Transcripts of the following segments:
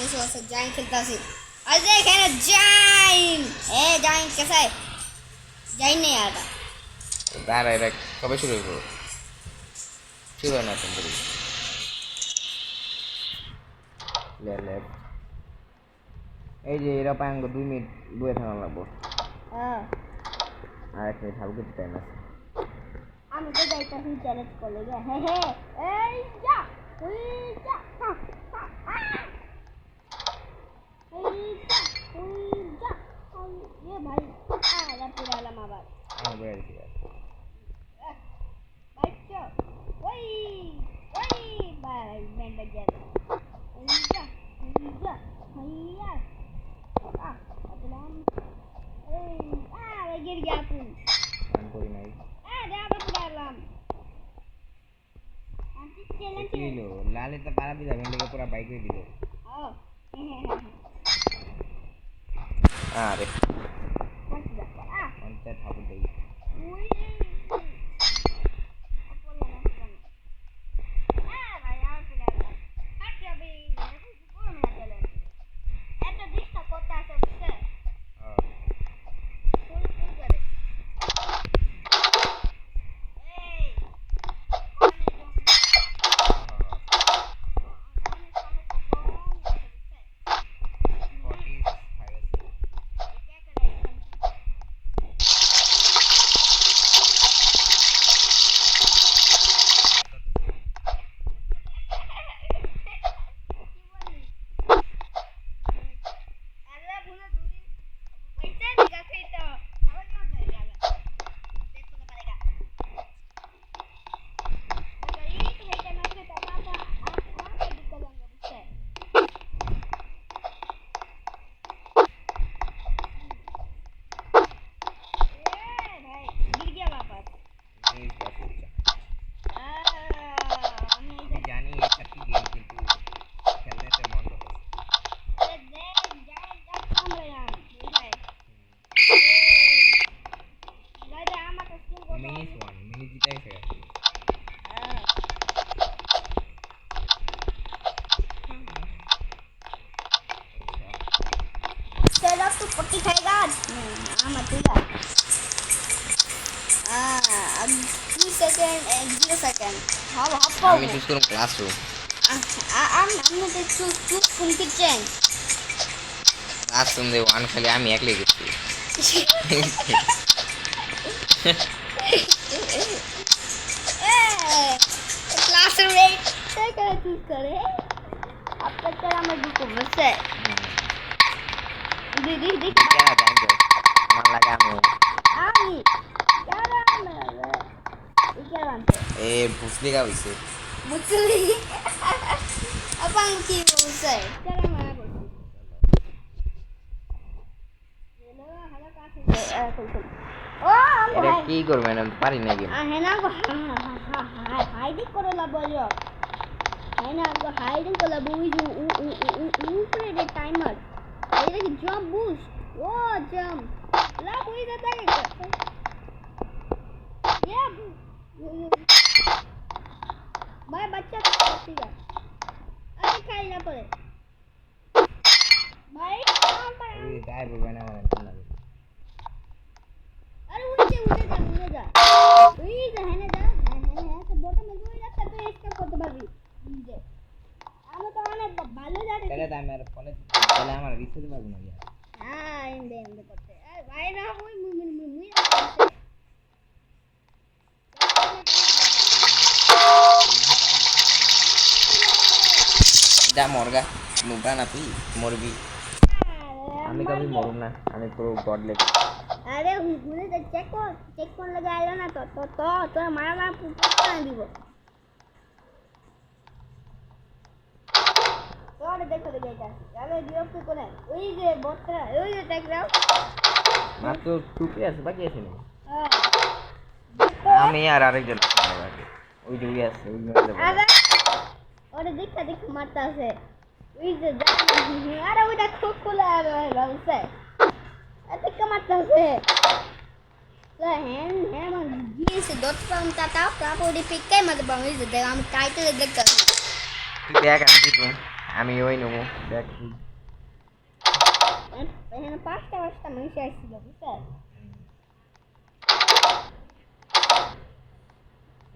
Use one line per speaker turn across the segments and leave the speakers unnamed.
বসে বসে জাইন খেলতেছি। আর যে এখানে জাইন জাইন कैसा है জাইন नहीं आता
দাঁড়া এটা কবে শুরু করবো শুরু হয় না তুমি লে এই যে এরা পাঙ্গ 2 মিনিট বয়ে থাকা লাগবো আর এক মিনিট হালকা টাইম আছে
আমি তো যাইতাছি চ্যালেঞ্জ করলে হে হে এই যা তুই যা ये भाई आया पूरा लम्बा बात
हाँ बैठ गया
बच्चों वही भाई मैं लग गया भैया भैया मैं गिर गया तू
कोई नहीं
जा पूरा लम आंटी चैलेंज
लो लाले तो पारा दिला मैं लेके पूरा बाइक ले दिलो अरे पंचायत ठाकुर दे
तो पट्टी खाएगा मत यार 2 सेकंड and 0 सेकंड हाउ
আমি চুজ করব classroom
I'm not to from kitchen
classroom the one খালি আমি একলাই গেছি
क्लासरूम में क्या चूज करे अब तक तेरा मैं दुख बस है दीदी देख
क्या जाएंगे मन लगा मैं
आई क्या नाम है ये क्या नाम है
ए भूसली का वैसे
मुचली अपन की उसे क्या नाम है ये लो हला का ও
এটা কি করবে না পারি না গেম
হেনা গো হাইডিং করে লাবো যো হেনা গো হাইডিং করে লাবো উপরে দে টাইমার এই দেখি জাম্প বুস্ট ও জাম্প লাবো এই দা দেখে ये भाई बच्चा ठीक है अरे खाई ना पड़े भाई काम पर
ये काय बोलबे ना মানে
अरे उड़े जा वही है ना जा है तो बोट में जो जाता तो इसका করতে পারবি যে আমরা তো অনেক ভালো জানি
তাহলে তো আমার ফোনে তাহলে আমার রিসেট পাবো না
হ্যাঁ এন্ডে করতে আরে ভাই না ওই মুই
যা মরগা মুগা না তুই মরবি আমি কবি মরুম না আমি পুরো গড লেগে
अरे मुझे तो चेक कौन लगाया ना तो मारा पूरा দিব और देखो এটা আরে বিরক্ত করে ওই যে বটটা ওই যে ট্যাগরাও
মাত্র টুপি আছে বাকি আছে না
হ্যাঁ
আমি আর আরেকজন আছে ওই যে ওই আছে ওই মেরে দেব
আরে ওরে দেখ মারতা আছে ওই যে আরে ওইটা খুব খোলা আছে এত মারতা আছে হ্যাঁ man diese dort from tata prapo di pikai mad bang is de am title de ka
তুই দেখ আমি দিত আমি ওই নেবো দেখ
এখানে পাঁচটা মানুষ আসছিল বুঝছেন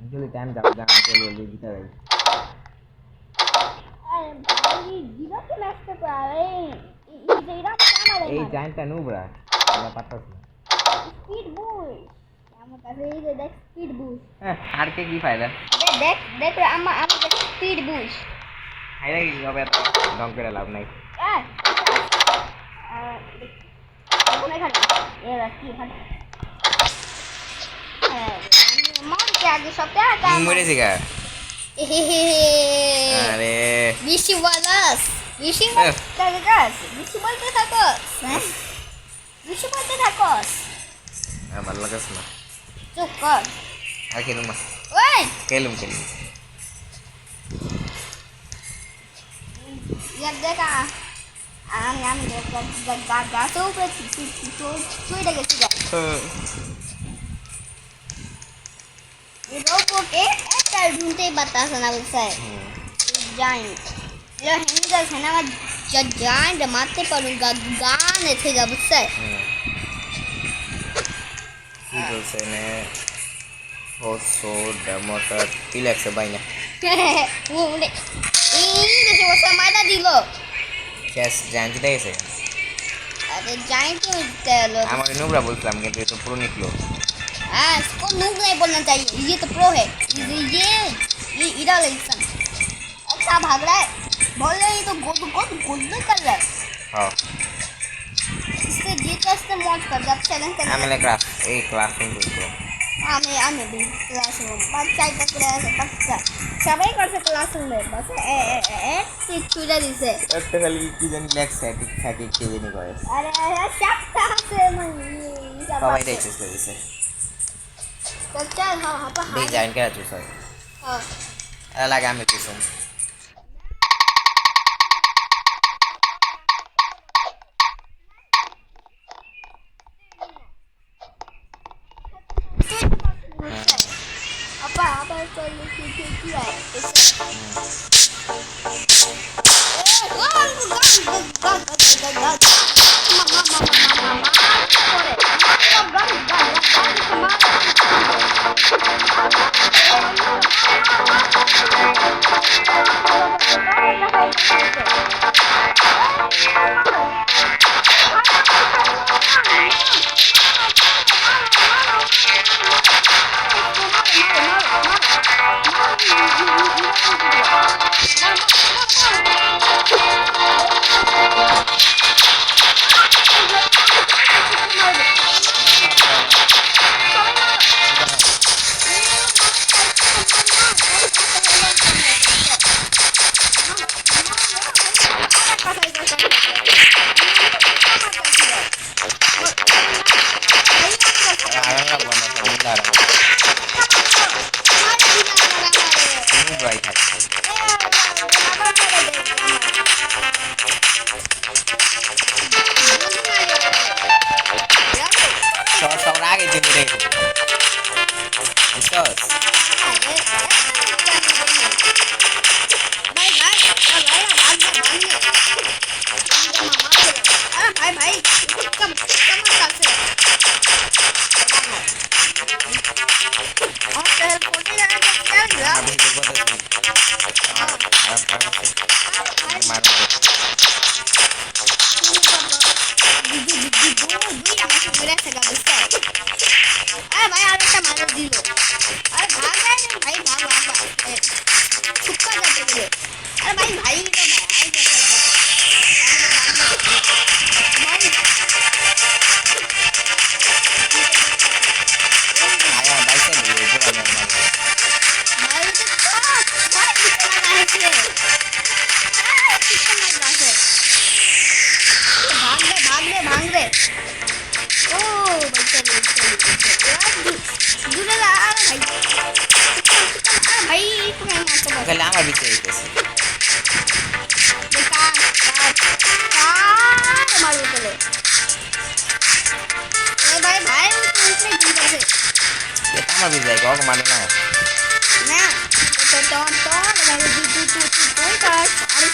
যদি টাইম যাবো গান চলবে গিটার
আরে ভাই জিরাফে নাচতে পারে এই জিরাফ আমার
এই জাইন্টটা নুবরা আমরা পারতাছি না
স্পিড বুশ আমার কাছে এই যে দেখ স্পিড বুশ
আর কে কি ফায়দা
দেখ দেখ আমার স্পিড বুশ
ফায়দা কি হবে এত ডং করে লাভ নাই
ওখানে খালি এরা কি খালি মন কে আগে সপ্তাহে
মরেছি গা আরে
বেশি বলাস বেশি বলতে থাকস হ্যাঁ বেশি বলতে থাকস
ভালো লাগাস না
চুপ কর
আর খেলুম না
ওই
খেলুম
ইয়ার দেখা আমি গাছের উপরে চুইটা গেছি রোবটে একটা ঢুনতেই পারতাছে না বুঝছে জায়েন্ট ये हैंगर है ना जब जाएंट मारते पड़ूंगा गाने थे जब से
কি বলছে নে ওসো ডেমোটা কি লাগছে বাইনা
वो बोले इंग्लिश वो समाधा दिलो
ক্যাশ জানতে দিয়েছে
अरे जाएंट क्यों चलो
আমার নুবরা বলছিলাম কিন্তু এটা পুরো নিকলো
हाँ इसको नूब नहीं बोलना चाहिए ये तो प्रो है ये इधर लेसन अच्छा भाग रहा है बोल रहे ये तो गोद कर रहा है
হ্যাঁ
इससे जीतस से मौज कर जब चैलेंज कर
আমি ক্লাস এই ক্লাসরুম করব
आमे भी क्लासरूम बच्चा का क्लास बच्चा सबाई कर से क्लासरूम में बस एक चूड़ा दिसे
একটা খালি কি জানি লেখ স্ট্যাটিক থাকে কি জানি করে
अरे सब कहां से मैं
সবাই দেখছিস কইছে
तो चल हां हां
দেখ জাইন কে আছো স্যার
हां
এটা লাগে আমি কিছু
apa तो ये है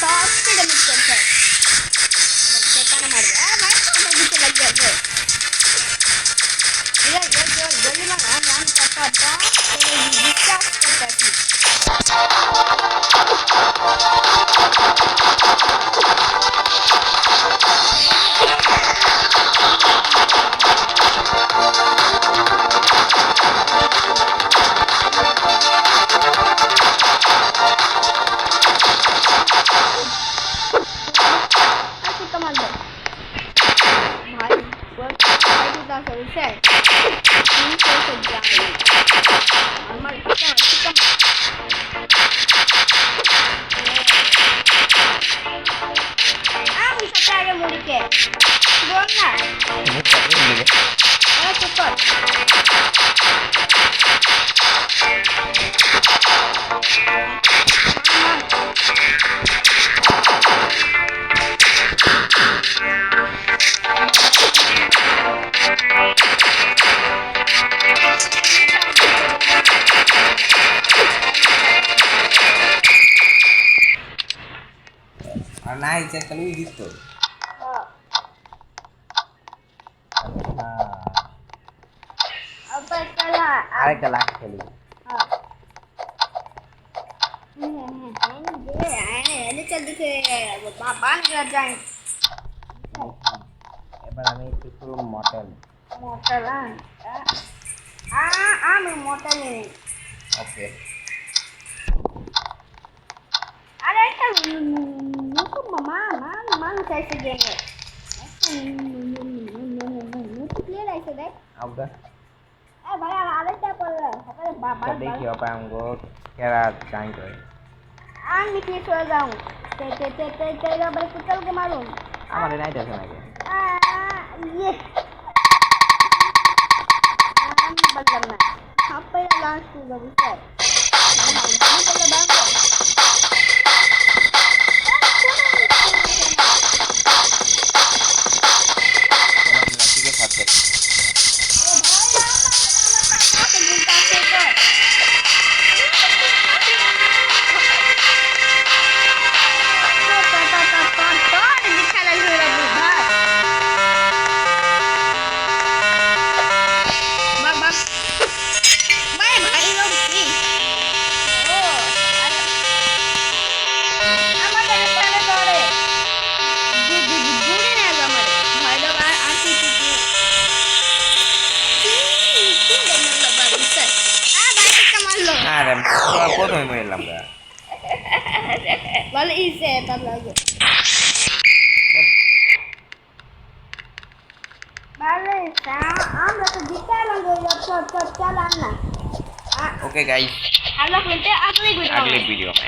সব ড্যামেজ করছে কেন মারবে ভাই আমার দিতে লাগিয়ে আছে জলদি মার রান করতে ডিসকাস করতে আছি
আর নাই চেক করে দিত তো আরেকটা লাখ খেলি এবার আমি কিছু মটন
আমি মোটা নেই
ওকে
আরে একটা নতুন মানুষ এসে গেমে নতুন প্লেয়ার এসে দেখ
আউটডোর
ভাই আরেকটা করলে বাবা
দেখি apa yang gue kira canggih
আমি কি চলে যাও তেরা বলে কুতল কে মারুন
আমার নাই দেখে নাকি
ইয়ে আমি বললাম না আপে লাস্ট টু যাবো স্যার আমি বললাম বাবা
প্রথমে মেলাম
বলে ইসে তার লাগে বলে আমরা তো জিতে এলাম চল না
ओके गाइस
अगला अगले वीडियो में